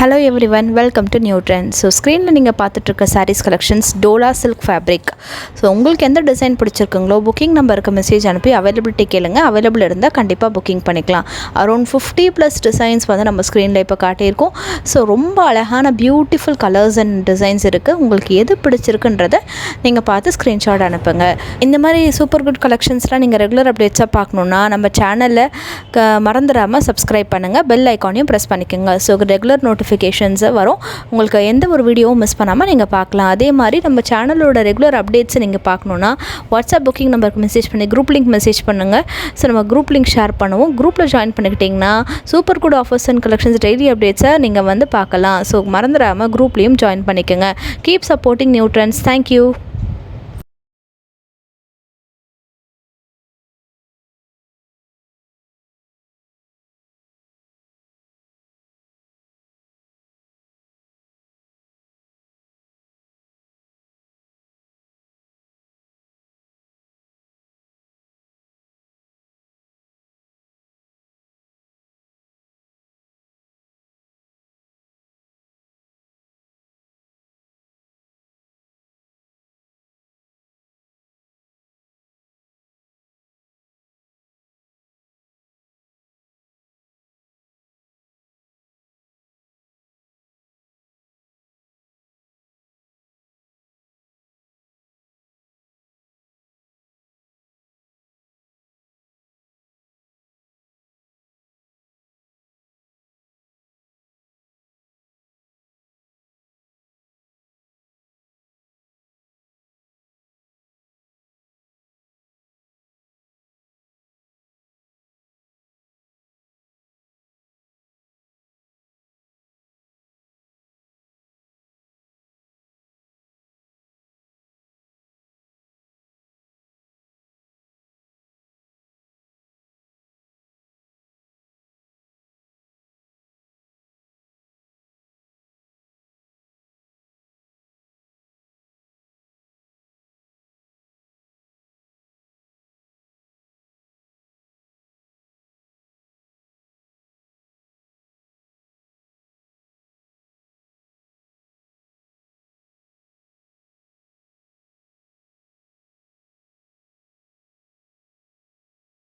Hello everyone, welcome to New Trend. So ஸ்க்ரீனில் நீங்கள் பார்த்துட்ருக்க sarees collections Dola silk fabric. So உங்களுக்கு எந்த டிசைன் பிடிச்சிருக்குங்களோ புக்கிங் நம்பருக்கு மெசேஜ் அனுப்பி அவைலபிலிட்டி கேளுங்க. அவைலபிள் இருந்தால் கண்டிப்பாக புக்கிங் பண்ணிக்கலாம். அரௌண்ட் 50+ டிசைன்ஸ் வந்து நம்ம ஸ்க்ரீனில் இப்போ காட்டியிருக்கோம். ஸோ ரொம்ப அழகான பியூட்டிஃபுல் கலர்ஸ் அண்ட் டிசைன்ஸ் இருக்குது. உங்களுக்கு எது பிடிச்சிருக்குன்றதை நீங்கள் பார்த்து ஸ்க்ரீன்ஷாட் அனுப்புங்க. இந்த மாதிரி சூப்பர் குட் கலெக்ஷன்ஸ்லாம் நீங்கள் ரெகுலர் அப்டேட்ஸாக பார்க்கணுன்னா நம்ம சேனலில் மறந்துடாமல் சப்ஸ்கிரைப் பண்ணுங்கள். பெல் ஐக்கானையும் ப்ரெஸ் பண்ணிக்கோங்க. ஸோ ரெகுலர் நோட்டிஃபிகேஷன்ஸை வரும். உங்களுக்கு எந்த ஒரு வீடியோவும் மிஸ் பண்ணாமல் நீங்கள் பார்க்கலாம். அதே மாதிரி நம்ம சேனலோட ரெகுலர் அப்டேட்ஸை நீங்கள் பார்க்கணுன்னா வாட்ஸ்அப் புக்கிங் நம்பருக்கு மெசேஜ் பண்ணி குரூப் லிங்க் மெசேஜ் பண்ணுங்கள். ஸோ நம்ம குரூப் லிங்க் ஷேர் பண்ணுவோம். குரூப்பில் ஜாயின் பண்ணிக்கிட்டிங்கன்னா super good offers and collections daily அப்டேட்ஸை நீங்கள் வந்து பார்க்கலாம். ஸோ மறந்துடாமல் குரூப்லேயும் ஜாயின் பண்ணிக்கோங்க. Keep supporting new trends. Thank you.